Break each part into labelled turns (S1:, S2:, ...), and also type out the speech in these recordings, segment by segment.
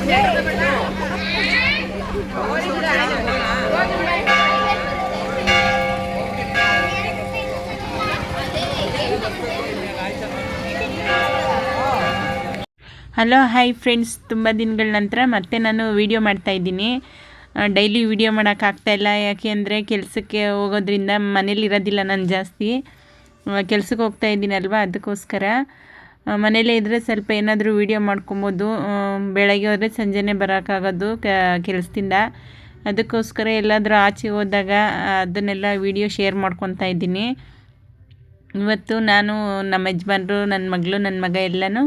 S1: Hello hi friends, ತುಂಬ ದಿನಗಳ ನಂತರ ಮತ್ತೆ ನಾನು ವೀಡಿಯೋ ಮಾಡ್ತಾಯಿದ್ದೀನಿ. ಡೈಲಿ ವೀಡಿಯೋ ಮಾಡೋಕ್ಕಾಗ್ತಾಯಿಲ್ಲ. ಯಾಕೆ ಅಂದರೆ ಕೆಲಸಕ್ಕೆ ಹೋಗೋದ್ರಿಂದ ಮನೇಲಿ ಇರೋದಿಲ್ಲ ನಾನು ಜಾಸ್ತಿ. ಕೆಲಸಕ್ಕೆ ಹೋಗ್ತಾ ಇದ್ದೀನಲ್ವ, ಅದಕ್ಕೋಸ್ಕರ ಮನೇಲೇ ಇದ್ದರೆ ಸ್ವಲ್ಪ ಏನಾದರೂ ವೀಡಿಯೋ ಮಾಡ್ಕೊಬೋದು. ಬೆಳಗ್ಗೆ ಹೋದರೆ ಸಂಜೆನೇ ಬರೋಕ್ಕಾಗೋದು ಕೆಲಸದಿಂದ. ಅದಕ್ಕೋಸ್ಕರ ಎಲ್ಲಾದರೂ ಆಚೆ ಹೋದಾಗ ಅದನ್ನೆಲ್ಲ ವೀಡಿಯೋ ಶೇರ್ ಮಾಡ್ಕೊತಾ ಇದ್ದೀನಿ. ಇವತ್ತು ನಾನು, ನಮ್ಮ ಯಜಮಾನ್ರು, ನನ್ನ ಮಗಳು, ನನ್ನ ಮಗ ಎಲ್ಲನೂ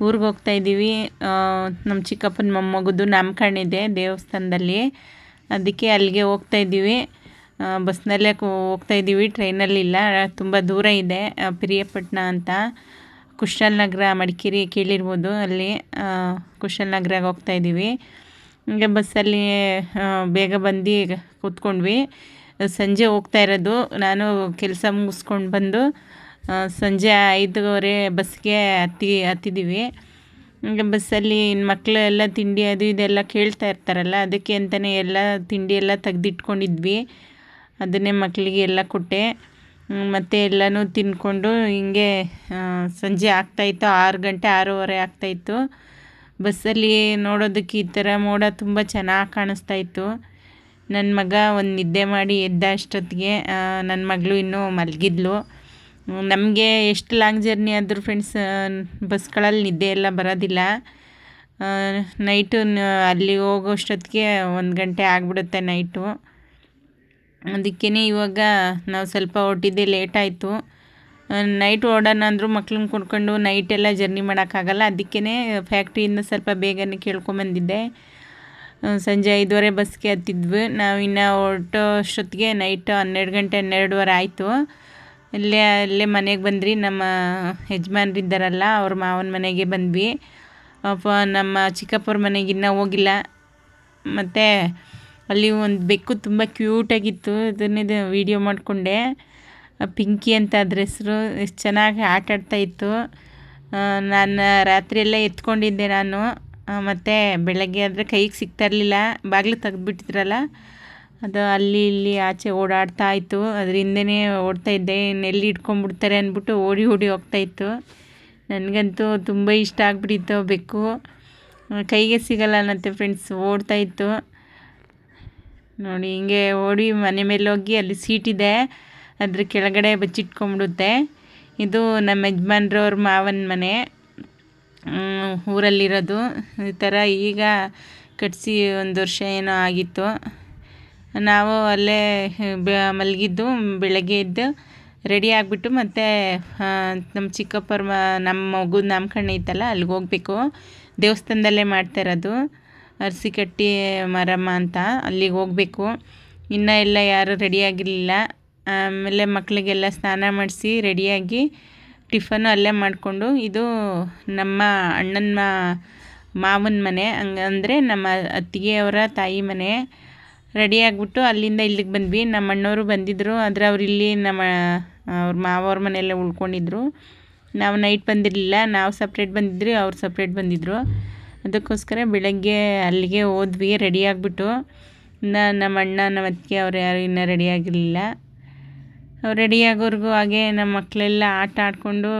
S1: ಊರಿಗೆ ಹೋಗ್ತಾಯಿದ್ದೀವಿ. ನಮ್ಮ ಚಿಕ್ಕಪ್ಪನ ಮೊಮ್ಮಗದು ನಾಮಕರಣ ಇದೆ ದೇವಸ್ಥಾನದಲ್ಲಿ, ಅದಕ್ಕೆ ಅಲ್ಲಿಗೆ ಹೋಗ್ತಾಯಿದ್ದೀವಿ. ಬಸ್ನಲ್ಲೇ ಹೋಗ್ತಾಯಿದ್ದೀವಿ, ಟ್ರೈನಲ್ಲಿಲ್ಲ. ತುಂಬ ದೂರ ಇದೆ, ಪಿರಿಯಾಪಟ್ಟಣ ಅಂತ, ಕುಶಾಲನಗರ, ಮಡಿಕೇರಿ ಕೇಳಿರ್ಬೋದು, ಅಲ್ಲಿ ಕುಶಾಲನಗರಾಗ ಹೋಗ್ತಾಯಿದ್ದೀವಿ. ಹೀಗೆ ಬಸ್ಸಲ್ಲಿ ಬೇಗ ಬಂದು ಕೂತ್ಕೊಂಡ್ವಿ. ಸಂಜೆ ಹೋಗ್ತಾ ಇರೋದು. ನಾನು ಕೆಲಸ ಮುಗಿಸ್ಕೊಂಡು ಬಂದು ಸಂಜೆ 5:15 ಬಸ್ಗೆ ಹತ್ತಿದ್ದೀವಿ. ಹಂಗೆ ಬಸ್ಸಲ್ಲಿ ಮಕ್ಕಳು ಎಲ್ಲ ತಿಂಡಿ ಅದು ಇದೆಲ್ಲ ಕೇಳ್ತಾ ಇರ್ತಾರಲ್ಲ, ಅದಕ್ಕೆ ಅಂತಲೇ ಎಲ್ಲ ತಿಂಡಿ ಎಲ್ಲ ತೆಗ್ದಿಟ್ಕೊಂಡಿದ್ವಿ. ಅದನ್ನೇ ಮಕ್ಕಳಿಗೆ ಎಲ್ಲ ಕೊಟ್ಟೆ. ಮತ್ತು ಎಲ್ಲನೂ ತಿಂದ್ಕೊಂಡು ಹಿಂಗೆ ಸಂಜೆ ಆಗ್ತಾಯಿತ್ತು. 6 ಗಂಟೆ 6:30 ಆಗ್ತಾಯಿತ್ತು. ಬಸ್ಸಲ್ಲಿ ನೋಡೋದಕ್ಕೆ ಈ ಥರ ಮೋಡ ತುಂಬ ಚೆನ್ನಾಗಿ ಕಾಣಿಸ್ತಾಯಿತ್ತು. ನನ್ನ ಮಗ ಒಂದು ನಿದ್ದೆ ಮಾಡಿ ಎದ್ದ ಅಷ್ಟೊತ್ತಿಗೆ ನನ್ನ ಮಗಳು ಇನ್ನೂ ಮಲಗಿದ್ಲು. ನಮಗೆ ಎಷ್ಟು ಲಾಂಗ್ ಜರ್ನಿ ಆದರೂ ಫ್ರೆಂಡ್ಸ್, ಬಸ್ಗಳಲ್ಲಿ ನಿದ್ದೆ ಎಲ್ಲ ಬರೋದಿಲ್ಲ. ನೈಟು ಅಲ್ಲಿ ಹೋಗೋಷ್ಟೊತ್ತಿಗೆ 1 ಗಂಟೆ ಆಗಿಬಿಡುತ್ತೆ ನೈಟು. ಅದಕ್ಕೇ ಇವಾಗ ನಾವು ಸ್ವಲ್ಪ ಹೊರಟಿದ್ದೆ ಲೇಟಾಯಿತು. ನೈಟ್ ಓಡೋಣ ಅಂದರೂ ಮಕ್ಳನ್ನ ಕೊಡ್ಕೊಂಡು ನೈಟೆಲ್ಲ ಜರ್ನಿ ಮಾಡೋಕ್ಕಾಗಲ್ಲ. ಅದಕ್ಕೇ ಫ್ಯಾಕ್ಟ್ರಿಯಿಂದ ಸ್ವಲ್ಪ ಬೇಗನೆ ಕೇಳ್ಕೊಂಬಂದಿದ್ದೆ. ಸಂಜೆ 5:15 ಬಸ್ಗೆ ಹತ್ತಿದ್ವಿ. ನಾವು ಇನ್ನು ಹೊರಟೋ ಅಷ್ಟೊತ್ತಿಗೆ ನೈಟ್ 12 ಗಂಟೆ 12:15 ಆಯಿತು. ಅಲ್ಲೇ ಮನೆಗೆ ಬಂದ್ರಿ. ನಮ್ಮ ಯಜಮಾನ್ರಿದ್ದಾರಲ್ಲ, ಅವ್ರ ಮಾವನ ಮನೆಗೆ ಬಂದ್ವಿ. ನಮ್ಮ ಚಿಕ್ಕಪ್ಪವ್ರ ಮನೆಗೆ ಇನ್ನೂ ಹೋಗಿಲ್ಲ. ಮತ್ತು ಅಲ್ಲಿ ಒಂದು ಬೆಕ್ಕು ತುಂಬ ಕ್ಯೂಟಾಗಿತ್ತು, ಅದನ್ನೇ ವೀಡಿಯೋ ಮಾಡಿಕೊಂಡೆ. ಪಿಂಕಿ ಅಂತ ಅದ್ರ ಹೆಸರು. ಎಷ್ಟು ಚೆನ್ನಾಗಿ ಆಟ ಆಡ್ತಾಯಿತ್ತು. ನಾನು ರಾತ್ರಿಯೆಲ್ಲ ಎತ್ಕೊಂಡಿದ್ದೆ ನಾನು. ಮತ್ತು ಬೆಳಗ್ಗೆ ಆದರೆ ಕೈಗೆ ಸಿಗ್ತಾ ಇರಲಿಲ್ಲ, ಬಾಗಿಲು ತೆಗೆದುಬಿಟ್ಟಿದ್ರಲ್ಲ, ಅದು ಅಲ್ಲಿ ಇಲ್ಲಿ ಆಚೆ ಓಡಾಡ್ತಾ ಇತ್ತು. ಅದರಿಂದನೇ ಓಡ್ತಾಯಿದ್ದೆ, ಇನ್ನೆಲ್ಲಿ ಇಟ್ಕೊಂಡ್ಬಿಡ್ತಾರೆ ಅಂದ್ಬಿಟ್ಟು ಓಡಿ ಹೋಗ್ತಾಯಿತ್ತು. ನನಗಂತೂ ತುಂಬ ಇಷ್ಟ ಆಗಿಬಿಟ್ಟಿತ್ತು ಬೆಕ್ಕು. ಕೈಗೆ ಸಿಗಲ್ಲ ಅನ್ನತ್ತೆ ಫ್ರೆಂಡ್ಸ್, ಓಡ್ತಾಯಿತ್ತು ನೋಡಿ. ಹಿಂಗೆ ಓಡಿ ಮನೆ ಮೇಲೆ ಹೋಗಿ ಅಲ್ಲಿ ಸೀಟಿದೆ, ಅದ್ರ ಕೆಳಗಡೆ ಬಚ್ಚಿಟ್ಕೊಂಡ್ಬಿಡುತ್ತೆ. ಇದು ನಮ್ಮ ಯಜಮಾನ್ರವ್ರ ಮಾವನ ಮನೆ, ಊರಲ್ಲಿರೋದು. ಈ ಥರ ಈಗ ಕಟ್ಟಿಸಿ 1 ವರ್ಷ ಏನೋ ಆಗಿತ್ತು. ನಾವು ಅಲ್ಲೇ ಮಲಗಿದ್ದು. ಬೆಳಗ್ಗೆ ಎದ್ದು ರೆಡಿ ಆಗಿಬಿಟ್ಟು ಮತ್ತು ನಮ್ಮ ಚಿಕ್ಕಪ್ಪರ ನಮ್ಮ ಮಗುದು ನಾಮಕರಣ ಇತ್ತಲ್ಲ, ಅಲ್ಲಿಗೆ ಹೋಗಬೇಕು. ದೇವಸ್ಥಾನದಲ್ಲೇ ಮಾಡ್ತಾಯಿರೋದು, ಅರಸಿಕಟ್ಟಿ ಮಾರಮ್ಮ ಅಂತ, ಅಲ್ಲಿಗೆ ಹೋಗಬೇಕು. ಇನ್ನೂ ಎಲ್ಲ ಯಾರೂ ರೆಡಿಯಾಗಿರಲಿಲ್ಲ. ಆಮೇಲೆ ಮಕ್ಕಳಿಗೆಲ್ಲ ಸ್ನಾನ ಮಾಡಿಸಿ ರೆಡಿಯಾಗಿ ಟಿಫನ್ನು ಅಲ್ಲೇ ಮಾಡಿಕೊಂಡು, ಇದು ನಮ್ಮ ಅಣ್ಣನ ಮಾವನ ಮನೆ, ಹಂಗಂದರೆ ನಮ್ಮ ಅತ್ತಿಗೆಯವರ ತಾಯಿ ಮನೆ. ರೆಡಿಯಾಗಿಬಿಟ್ಟು ಅಲ್ಲಿಂದ ಇಲ್ಲಿಗೆ ಬಂದ್ವಿ. ನಮ್ಮ ಅಣ್ಣವರು ಬಂದಿದ್ದರು, ಆದರೆ ಅವ್ರು ಇಲ್ಲಿ ಅವ್ರ ಮಾವವ್ರ ಮನೆಯಲ್ಲೇ ಉಳ್ಕೊಂಡಿದ್ರು. ನಾವು ನೈಟ್ ಬಂದಿರಲಿಲ್ಲ, ನಾವು ಸಪ್ರೇಟ್ ಬಂದಿದ್ರಿ, ಅವ್ರು ಸಪ್ರೇಟ್ ಬಂದಿದ್ದರು. ಅದಕ್ಕೋಸ್ಕರ ಬೆಳಗ್ಗೆ ಅಲ್ಲಿಗೆ ಹೋದ್ವಿ ರೆಡಿಯಾಗಿಬಿಟ್ಟು. ನಮ್ಮ ಅಣ್ಣ, ನಮ್ಮ ಅತ್ತಿಗೆ ಅವ್ರು ಯಾರು ಇನ್ನೂ ರೆಡಿಯಾಗಿರಲಿಲ್ಲ. ಅವ್ರು ರೆಡಿಯಾಗೋರ್ಗೂ ಹಾಗೆ ನಮ್ಮ ಮಕ್ಕಳೆಲ್ಲ ಆಟ ಆಡಿಕೊಂಡು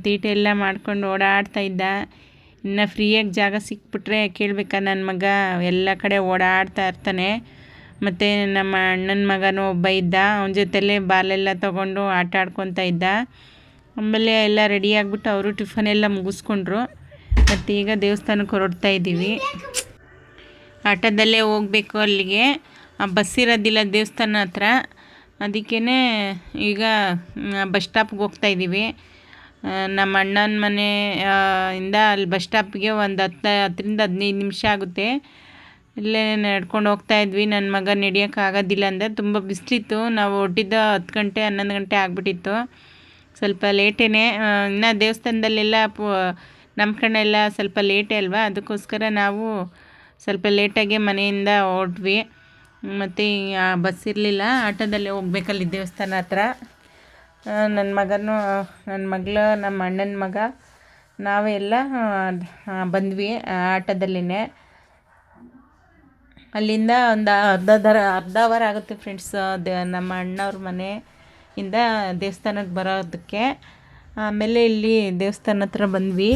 S1: ತೀಟೆ ಎಲ್ಲ ಮಾಡ್ಕೊಂಡು ಓಡಾಡ್ತಾಯಿದ್ದ. ಇನ್ನು ಫ್ರೀಯಾಗಿ ಜಾಗ ಸಿಕ್ಬಿಟ್ರೆ ಕೇಳಬೇಕಾ, ನನ್ನ ಮಗ ಎಲ್ಲ ಕಡೆ ಓಡಾಡ್ತಾ ಇರ್ತಾನೆ. ಮತ್ತು ನಮ್ಮ ಅಣ್ಣನ ಮಗನೂ ಒಬ್ಬ ಇದ್ದ, ಅವನ ಜೊತೆಲೇ ಬಾಲೆಲ್ಲ ತೊಗೊಂಡು ಆಟ ಆಡ್ಕೊತಾ ಇದ್ದ. ಆಮೇಲೆ ಎಲ್ಲ ರೆಡಿಯಾಗಿಬಿಟ್ಟು ಅವರು ಟಿಫನ್ ಎಲ್ಲ ಮುಗಿಸ್ಕೊಂಡ್ರು. ಮತ್ತು ಈಗ ದೇವಸ್ಥಾನಕ್ಕೆ ಹೊರಡ್ತಾ ಇದ್ದೀವಿ. ಆಟೋದಲ್ಲೇ ಹೋಗಬೇಕು ಅಲ್ಲಿಗೆ, ಬಸ್ ಇರೋದಿಲ್ಲ ದೇವಸ್ಥಾನ ಹತ್ರ. ಅದಕ್ಕೇ ಈಗ ಬಸ್ ಸ್ಟಾಪ್ಗೆ ಹೋಗ್ತಾಯಿದ್ದೀವಿ. ನಮ್ಮ ಅಣ್ಣನ ಮನೆ ಇಂದ ಅಲ್ಲಿ ಬಸ್ ಸ್ಟಾಪ್ಗೆ ಒಂದು 10ರಿಂದ 15 ನಿಮಿಷ ಆಗುತ್ತೆ. ಇಲ್ಲೇ ನಡ್ಕೊಂಡು ಹೋಗ್ತಾಯಿದ್ವಿ. ನನ್ನ ಮಗ ನಡೆಯೋಕ್ಕಾಗೋದಿಲ್ಲ ಅಂದ, ತುಂಬ ಬಿಸಿಲಿತ್ತು. ನಾವು ಹೊರಟಿದ್ದ 10 ಗಂಟೆ 11 ಗಂಟೆ ಆಗಿಬಿಟ್ಟಿತ್ತು. ಸ್ವಲ್ಪ ಲೇಟೇನೆ. ಇನ್ನು ದೇವಸ್ಥಾನದಲ್ಲೆಲ್ಲ ನಾಮಕರಣ ಎಲ್ಲ ಸ್ವಲ್ಪ ಲೇಟೇ ಅಲ್ವಾ, ಅದಕ್ಕೋಸ್ಕರ ನಾವು ಸ್ವಲ್ಪ ಲೇಟಾಗೆ ಮನೆಯಿಂದ ಹೊರಟ್ವಿ. ಮತ್ತು ಬಸ್ ಇರಲಿಲ್ಲ, ಆಟೋದಲ್ಲೇ ಹೋಗ್ಬೇಕಲ್ಲಿ ದೇವಸ್ಥಾನ ಹತ್ರ. ನನ್ನ ಮಗನೂ, ನನ್ನ ಮಗಳು, ನಮ್ಮ ಅಣ್ಣನ ಮಗ, ನಾವೆಲ್ಲ ಬಂದ್ವಿ ಆಟೋದಲ್ಲೇ. ಅಲ್ಲಿಂದ ಒಂದು ಅರ್ಧ ಅವರ್ ಆಗುತ್ತೆ ಫ್ರೆಂಡ್ಸ್ ನಮ್ಮ ಅಣ್ಣವ್ರ ಮನೆಯಿಂದ ದೇವಸ್ಥಾನಕ್ಕೆ ಬರೋದಕ್ಕೆ. ಆಮೇಲೆ ಇಲ್ಲಿ ದೇವಸ್ಥಾನ ಹತ್ರ ಬಂದ್ವಿ.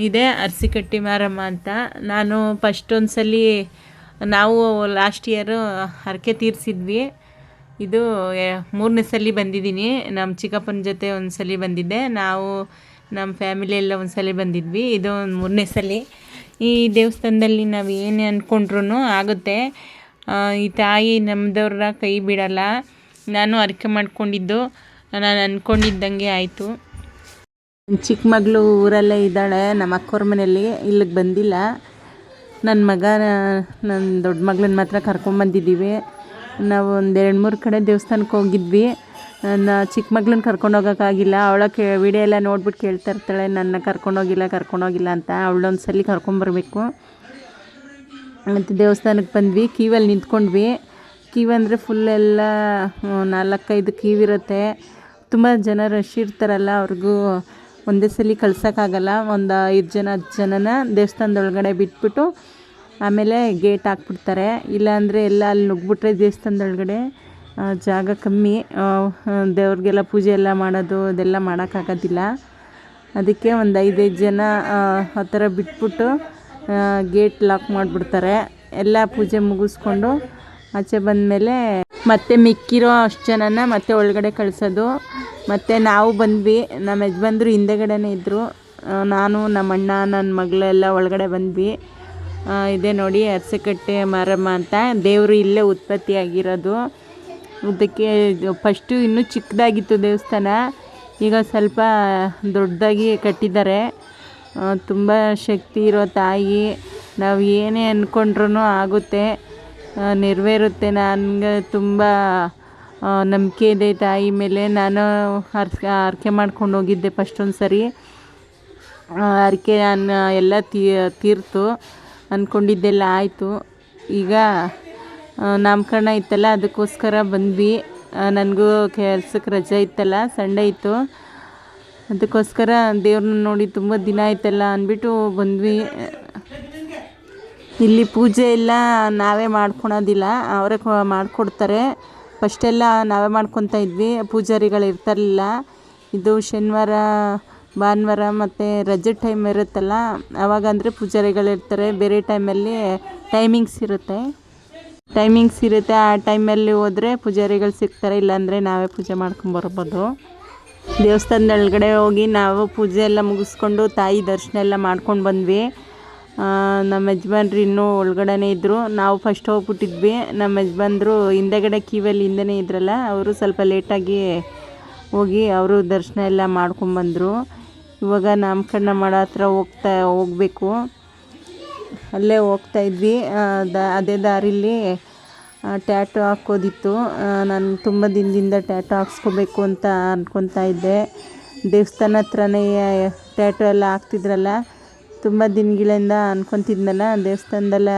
S1: ಇದೇ ಅರಸಿಕಟ್ಟಿ ಮಾರಮ್ಮ ಅಂತ. ನಾನು ಫಸ್ಟ್ ಒಂದ್ಸಲಿ ನಾವು ಲಾಸ್ಟ್ ಇಯರು ಹರಕೆ ತೀರಿಸಿದ್ವಿ. ಇದು 3ನೇ ಸಲ ಬಂದಿದ್ದೀನಿ. ನಮ್ಮ ಚಿಕ್ಕಪ್ಪನ ಜೊತೆ ಒಂದ್ಸಲಿ ಬಂದಿದ್ದೆ, ನಾವು ನಮ್ಮ ಫ್ಯಾಮಿಲಿ ಎಲ್ಲ ಒಂದ್ಸಲಿ ಬಂದಿದ್ವಿ. ಇದು 3ನೇ ಸಲ. ಈ ದೇವಸ್ಥಾನದಲ್ಲಿ ನಾವು ಏನೇ ಅಂದ್ಕೊಂಡ್ರೂ ಆಗುತ್ತೆ. ಈ ತಾಯಿ ನಮ್ಮದವ್ರ ಕೈ ಬಿಡಲ್ಲ. ನಾನು ಹರಕೆ ಮಾಡ್ಕೊಂಡಿದ್ದು ನಾನು ಅಂದ್ಕೊಂಡಿದ್ದಂಗೆ ಆಯಿತು. ಚಿಕ್ಕ ಮಗಳು ಊರಲ್ಲೇ ಇದ್ದಾಳೆ, ನಮ್ಮ ಅಕ್ಕವ್ರ ಮನೆಯಲ್ಲಿ. ಇಲ್ಲಿಗೆ ಬಂದಿಲ್ಲ. ನನ್ನ ಮಗ ನನ್ನ ದೊಡ್ಡ ಮಗಳನ್ನ ಮಾತ್ರ ಕರ್ಕೊಂಬಂದಿದ್ದೀವಿ. ನಾವು ಒಂದು 2-3 ಕಡೆ ದೇವಸ್ಥಾನಕ್ಕೆ ಹೋಗಿದ್ವಿ. ನನ್ನ ಚಿಕ್ಕ ಮಗಳನ್ನ ಕರ್ಕೊಂಡು ಹೋಗೋಕ್ಕಾಗಿಲ್ಲ. ಅವಳ ವಿಡಿಯೋ ಎಲ್ಲ ನೋಡ್ಬಿಟ್ಟು ಕೇಳ್ತಾ ಇರ್ತಾಳೆ, ನನ್ನ ಕರ್ಕೊಂಡೋಗಿಲ್ಲ ಅಂತ. ಅವಳೊಂದು ಸಲ ಕರ್ಕೊಂಬರ್ಬೇಕು. ಮತ್ತು ದೇವಸ್ಥಾನಕ್ಕೆ ಬಂದ್ವಿ. ಕ್ಯೂವಲ್ಲಿ ನಿಂತ್ಕೊಂಡ್ವಿ. ಕ್ಯೂ ಅಂದರೆ ಫುಲ್ಲೆಲ್ಲ 4-5 ಕ್ಯೂ ಇರುತ್ತೆ. ತುಂಬ ಜನ ರಶ್ ಇರ್ತಾರಲ್ಲ, ಅವ್ರಿಗೂ ಒಂದೇ ಸಲ ಕಳ್ಸೋಕ್ಕಾಗಲ್ಲ. ಒಂದು 5-10 ಜನನ ದೇವಸ್ಥಾನದೊಳಗಡೆ ಬಿಟ್ಬಿಟ್ಟು ಆಮೇಲೆ ಗೇಟ್ ಹಾಕ್ಬಿಡ್ತಾರೆ. ಇಲ್ಲಾಂದರೆ ಎಲ್ಲ ಅಲ್ಲಿ ನುಗ್ಬಿಟ್ರೆ ದೇವಸ್ಥಾನದೊಳಗಡೆ ಜಾಗ ಕಮ್ಮಿ. ದೇವ್ರಿಗೆಲ್ಲ ಪೂಜೆ ಎಲ್ಲ ಮಾಡೋದು ಅದೆಲ್ಲ ಮಾಡೋಕ್ಕಾಗೋದಿಲ್ಲ. ಅದಕ್ಕೆ ಒಂದು 5 ಜನ ಆ ಥರ ಬಿಟ್ಬಿಟ್ಟು ಗೇಟ್ ಲಾಕ್ ಮಾಡಿಬಿಡ್ತಾರೆ. ಎಲ್ಲ ಪೂಜೆ ಮುಗಿಸ್ಕೊಂಡು ಆಚೆ ಬಂದಮೇಲೆ ಮತ್ತೆ ಮಿಕ್ಕಿರೋ ಅಷ್ಟು ಜನನ ಮತ್ತೆ ಒಳಗಡೆ ಕಳಿಸೋದು. ಮತ್ತು ನಾವು ಬಂದ್ವಿ. ನಮ್ಮ ಯಜಮಾನ್ರು ಹಿಂದೆಗಡೆನೇ ಇದ್ದರು. ನಾನು ನಮ್ಮ ಅಣ್ಣ ನನ್ನ ಮಗಳೆಲ್ಲ ಒಳಗಡೆ ಬಂದ್ವಿ. ಇದೇ ನೋಡಿ ಅರಸಿಕಟ್ಟೆ ಮಾರಮ್ಮ ಅಂತ. ದೇವರು ಇಲ್ಲೇ ಉತ್ಪತ್ತಿಯಾಗಿರೋದು. ಅದಕ್ಕೆ ಫಸ್ಟು ಇನ್ನೂ ಚಿಕ್ಕದಾಗಿತ್ತು ದೇವಸ್ಥಾನ, ಈಗ ಸ್ವಲ್ಪ ದೊಡ್ಡದಾಗಿ ಕಟ್ಟಿದ್ದಾರೆ. ತುಂಬ ಶಕ್ತಿ ಇರೋ ತಾಯಿ. ನಾವು ಏನೇ ಅಂದ್ಕೊಂಡ್ರೂ ಆಗುತ್ತೆ, ನೆರವೇರುತ್ತೆ. ನನಗೆ ತುಂಬ ನಂಬಿಕೆ ಇದೆ ತಾಯಿ ಮೇಲೆ. ನಾನು ಹರಕೆ ಮಾಡ್ಕೊಂಡು ಹೋಗಿದ್ದೆ ಫಸ್ಟ್ ಒಂದು ಸರಿ. ಹರಕೆ ನಾನು ಎಲ್ಲ ತೀರ್ತು, ಅಂದ್ಕೊಂಡಿದ್ದೆಲ್ಲ ಆಯಿತು. ಈಗ ನಾಮಕರಣ ಇತ್ತಲ್ಲ, ಅದಕ್ಕೋಸ್ಕರ ಬಂದ್ವಿ. ನನಗೂ ಕೆಲ್ಸಕ್ಕೆ ರಜೆ ಇತ್ತಲ್ಲ, ಸಂಡೇ ಇತ್ತು. ಅದಕ್ಕೋಸ್ಕರ ದೇವ್ರನ್ನ ನೋಡಿ ತುಂಬ ದಿನ ಆಯ್ತಲ್ಲ ಅಂದ್ಬಿಟ್ಟು ಬಂದ್ವಿ. ಇಲ್ಲಿ ಪೂಜೆ ಎಲ್ಲ ನಾವೇ ಮಾಡ್ಕೊಳೋದಿಲ್ಲ, ಅವರೇ ಮಾಡಿಕೊಡ್ತಾರೆ. ಫಸ್ಟೆಲ್ಲ ನಾವೇ ಮಾಡ್ಕೊತಾ ಇದ್ವಿ, ಪೂಜಾರಿಗಳು ಇರ್ತಾರಲಿಲ್ಲ. ಇದು ಶನಿವಾರ ಭಾನುವಾರ ಮತ್ತು ರಜೆ ಟೈಮ್ ಇರುತ್ತಲ್ಲ, ಆವಾಗ ಅಂದರೆ ಪೂಜಾರಿಗಳಿರ್ತಾರೆ. ಬೇರೆ ಟೈಮಲ್ಲಿ ಟೈಮಿಂಗ್ಸ್ ಇರುತ್ತೆ. ಆ ಟೈಮಲ್ಲಿ ಹೋದರೆ ಪೂಜಾರಿಗಳು ಸಿಗ್ತಾರೆ, ಇಲ್ಲಾಂದರೆ ನಾವೇ ಪೂಜೆ ಮಾಡ್ಕೊಂಬರ್ಬೋದು. ದೇವಸ್ಥಾನದೊಳಗಡೆ ಹೋಗಿ ನಾವು ಪೂಜೆ ಎಲ್ಲ ಮುಗಿಸ್ಕೊಂಡು ತಾಯಿ ದರ್ಶನ ಎಲ್ಲ ಮಾಡ್ಕೊಂಡು ಬಂದ್ವಿ. ನಮ್ಮ ಯಜಮಾನ್ರು ಇನ್ನೂ ಒಳಗಡೆನೇ ಇದ್ದರು. ನಾವು ಫಸ್ಟ್ ಹೋಗ್ಬಿಟ್ಟಿದ್ವಿ. ನಮ್ಮ ಯಜಮಾನ್ರು ಹಿಂದೆಗಡೆ ಕ್ಯೂವಲ್ಲಿ ಹಿಂದೆನೇ ಇದ್ರಲ್ಲ, ಅವರು ಸ್ವಲ್ಪ ಲೇಟಾಗಿ ಹೋಗಿ ಅವರು ದರ್ಶನ ಎಲ್ಲ ಮಾಡ್ಕೊಂಬಂದರು. ಇವಾಗ ನಾಮಕರಣ ಮಾಡೋ ಹತ್ರ ಹೋಗಬೇಕು. ಅಲ್ಲೇ ಹೋಗ್ತಾಯಿದ್ವಿ. ಅದೇ ದಾರಿಲಿ ಟ್ಯಾಟು ಹಾಕೋದಿತ್ತು. ನಾನು ತುಂಬ ದಿನದಿಂದ ಟ್ಯಾಟು ಹಾಕ್ಸ್ಕೋಬೇಕು ಅಂತ ಅಂದ್ಕೊತಾ ಇದ್ದೆ. ದೇವಸ್ಥಾನ ಹತ್ರನೇ ಟ್ಯಾಟು ಎಲ್ಲ ಹಾಕ್ತಿದ್ರಲ್ಲ, ತುಂಬ ದಿನಗಳಿಂದ ಅಂದ್ಕೊತಿದ್ನಲ್ಲ. ದೇವಸ್ಥಾನದಲ್ಲ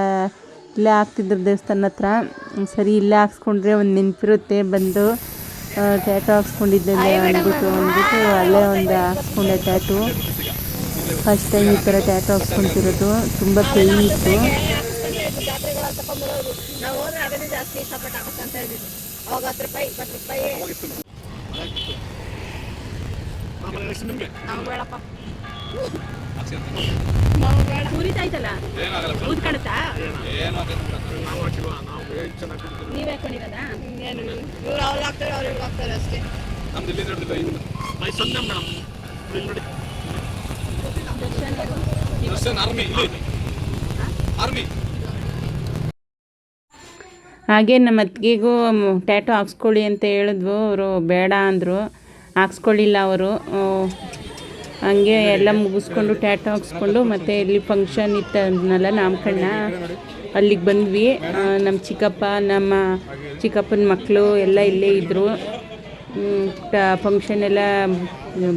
S1: ಇಲ್ಲೇ ಹಾಕ್ತಿದ್ರು ದೇವಸ್ಥಾನ ಹತ್ರ. ಸರಿ ಇಲ್ಲೇ ಹಾಕ್ಸ್ಕೊಂಡ್ರೆ ಒಂದು ನೆನಪಿರುತ್ತೆ, ಬಂದು ಟ್ಯಾಟು ಹಾಕ್ಸ್ಕೊಂಡಿದ್ದೆ ಅಂದ್ಬಿಟ್ಟು ಅಲ್ಲೇ ಒಂದು ಹಾಕ್ಸ್ಕೊಂಡೆ ಟ್ಯಾಟು. ಫಸ್ಟ್ ಟೈಮ್ ಈ ಥರ ಟ್ಯಾಟು ಹಾಕ್ಸ್ಕೊತಿರೋದು. ತುಂಬ ಪೇಯ್ನ್ ಇತ್ತು. ಹಾಗೆ ನಮ್ಮ ಅತ್ತಿಗೆಗೂ ಟ್ಯಾಟು ಹಾಕ್ಸ್ಕೊಳ್ಳಿ ಅಂತ ಹೇಳಿದ್ವು. ಅವರು ಬೇಡ ಅಂದರು, ಹಾಕ್ಸ್ಕೊಳ್ಳಿಲ್ಲ ಅವರು. ಹಂಗೆ ಎಲ್ಲ ಮುಗಿಸ್ಕೊಂಡು ಟ್ಯಾಟು ಹಾಕ್ಸ್ಕೊಂಡು ಮತ್ತು ಇಲ್ಲಿ ಫಂಕ್ಷನ್ ಇತ್ತಲ್ಲ ನಾಮಕರಣ, ಅಲ್ಲಿಗೆ ಬಂದ್ವಿ. ನಮ್ಮ ಚಿಕ್ಕಪ್ಪ, ನಮ್ಮ ಚಿಕ್ಕಪ್ಪನ ಮಕ್ಕಳು ಎಲ್ಲ ಇಲ್ಲೇ ಇದ್ದರು. ಫಂಕ್ಷನ್ ಎಲ್ಲ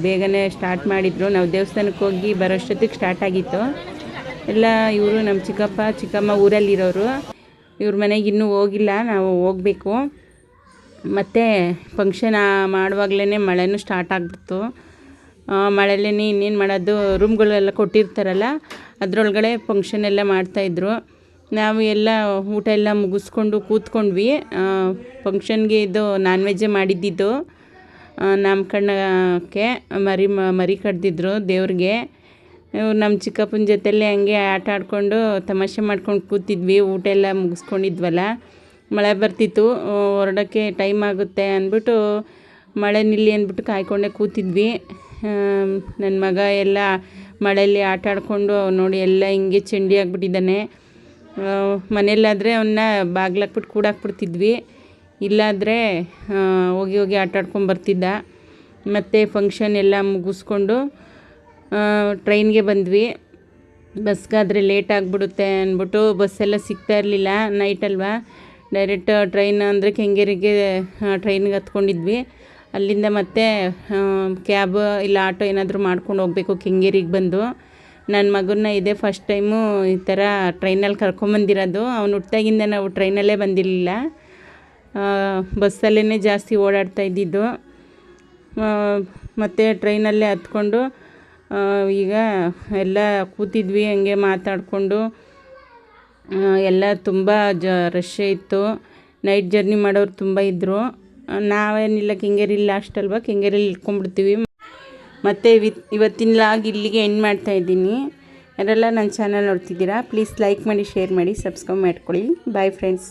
S1: ಬೇಗನೆ ಸ್ಟಾರ್ಟ್ ಮಾಡಿದರು. ನಾವು ದೇವಸ್ಥಾನಕ್ಕೆ ಹೋಗಿ ಬರೋಷ್ಟೊತ್ತಿಗೆ ಸ್ಟಾರ್ಟ್ ಆಗಿತ್ತು ಎಲ್ಲ. ಇವರು ನಮ್ಮ ಚಿಕ್ಕಪ್ಪ ಚಿಕ್ಕಮ್ಮ ಊರಲ್ಲಿರೋರು. ಇವ್ರ ಮನೆಗೆ ಇನ್ನೂ ಹೋಗಿಲ್ಲ, ನಾವು ಹೋಗಬೇಕು. ಮತ್ತು ಫಂಕ್ಷನ್ ಮಾಡುವಾಗಲೇ ಮಳೆನೂ ಸ್ಟಾರ್ಟ್ ಆಗಿಬಿಡ್ತು. ಮಳೆಯಲ್ಲೇ ಇನ್ನೇನು ಮಾಡೋದು, ರೂಮ್ಗಳೆಲ್ಲ ಕೊಟ್ಟಿರ್ತಾರಲ್ಲ ಅದರೊಳಗಡೆ ಫಂಕ್ಷನ್ ಎಲ್ಲ ಮಾಡ್ತಾಯಿದ್ರು. ನಾವು ಎಲ್ಲ ಊಟ ಎಲ್ಲ ಮುಗಿಸ್ಕೊಂಡು ಕೂತ್ಕೊಂಡ್ವಿ. ಫಂಕ್ಷನ್ಗೆ ಇದು ನಾನ್ ವೆಜ್ಜೇ ಮಾಡಿದ್ದಿದ್ದು. ನಾಮಕರಣಕ್ಕೆ ಮರಿ ಕಡ್ದಿದ್ರು ದೇವ್ರಿಗೆ. ನಮ್ಮ ಚಿಕ್ಕಪ್ಪನ ಜೊತೆಯಲ್ಲೇ ಹಂಗೆ ಆಟ ಆಡಿಕೊಂಡು ತಮಾಷೆ ಮಾಡ್ಕೊಂಡು ಕೂತಿದ್ವಿ. ಊಟ ಎಲ್ಲ ಮುಗಿಸ್ಕೊಂಡಿದ್ವಲ್ಲ, ಮಳೆ ಬರ್ತಿತ್ತು, ಹೊರಡೋಕ್ಕೆ ಟೈಮ್ ಆಗುತ್ತೆ ಅಂದ್ಬಿಟ್ಟು ಮಳೆ ನಿಲ್ಲಿ ಅಂದ್ಬಿಟ್ಟು ಕಾಯ್ಕೊಂಡೇ ಕೂತಿದ್ವಿ. ನನ್ನ ಮಗ ಎಲ್ಲ ಮಳೆಯಲ್ಲಿ ಆಟ ಆಡಿಕೊಂಡು ನೋಡಿ ಎಲ್ಲ ಹಿಂಗೆ ಚಂಡಿ ಆಗಿಬಿಟ್ಟಿದ್ದಾನೆ. ಮನೆಯಲ್ಲಾದರೆ ಅವನ್ನ ಬಾಗ್ಲಾಕ್ಬಿಟ್ಟು ಕೂಡಾಕ್ಬಿಡ್ತಿದ್ವಿ, ಇಲ್ಲಾದರೆ ಹೋಗಿ ಹೋಗಿ ಆಟ ಆಡ್ಕೊಂಬರ್ತಿದ್ದ. ಮತ್ತು ಫಂಕ್ಷನ್ ಎಲ್ಲ ಮುಗಿಸ್ಕೊಂಡು ಟ್ರೈನ್ಗೆ ಬಂದ್ವಿ. ಬಸ್ಗಾದರೆ ಲೇಟ್ ಆಗಿಬಿಡುತ್ತೆ ಅಂದ್ಬಿಟ್ಟು ಬಸ್ಸೆಲ್ಲ ಸಿಗ್ತಾ ಇರಲಿಲ್ಲ, ನೈಟ್ ಅಲ್ವಾ. ಡೈರೆಕ್ಟ್ ಟ್ರೈನ್ ಅಂದರೆ ಕೆಂಗೇರಿಗೆ ಟ್ರೈನ್ಗೆ ಹತ್ಕೊಂಡಿದ್ವಿ. ಅಲ್ಲಿಂದ ಮತ್ತೆ ಕ್ಯಾಬ್ ಇಲ್ಲ ಆಟೋ ಏನಾದರೂ ಮಾಡ್ಕೊಂಡು ಹೋಗಬೇಕು ಕೆಂಗೇರಿಗೆ ಬಂದು. ನನ್ನ ಮಗನ್ನ ಇದೇ ಫಸ್ಟ್ ಟೈಮು ಈ ಥರ ಟ್ರೈನಲ್ಲಿ ಕರ್ಕೊಂಬಂದಿರೋದು. ಅವ್ನು ಹುಟ್ಟಾಗಿಂದ ನಾವು ಟ್ರೈನಲ್ಲೇ ಬಂದಿರಲಿಲ್ಲ, ಬಸ್ಸಲ್ಲೇ ಜಾಸ್ತಿ ಓಡಾಡ್ತಾ ಇದ್ದಿದ್ದು. ಮತ್ತು ಟ್ರೈನಲ್ಲೇ ಹತ್ಕೊಂಡು ಈಗ ಎಲ್ಲ ಕೂತಿದ್ವಿ ಹಂಗೆ ಮಾತಾಡಿಕೊಂಡು. ಎಲ್ಲ ತುಂಬ ರಶ್ ಇತ್ತು, ನೈಟ್ ಜರ್ನಿ ಮಾಡೋರು ತುಂಬ ಇದ್ದರು. ನಾವೇನಿಲ್ಲ, ಕೆಂಗೇರಿಲಿ ಲಾಸ್ಟ್ ಅಲ್ವಾ, ಕೆಂಗೇರಿಲಿ ಇಟ್ಕೊಂಡ್ಬಿಡ್ತೀವಿ. ಮತ್ತು ಇವತ್ತಿನ ಲಾಗ್ ಇಲ್ಲಿಗೆ ಎಂಡ್ ಮಾಡ್ತಾಯಿದ್ದೀನಿ. ಯಾರೆಲ್ಲ ನನ್ನ ಚಾನಲ್ ನೋಡ್ತಿದ್ದೀರಾ ಪ್ಲೀಸ್ ಲೈಕ್ ಮಾಡಿ, ಶೇರ್ ಮಾಡಿ, ಸಬ್ಸ್ಕ್ರೈಬ್ ಮಾಡ್ಕೊಳ್ಳಿ. Bye friends.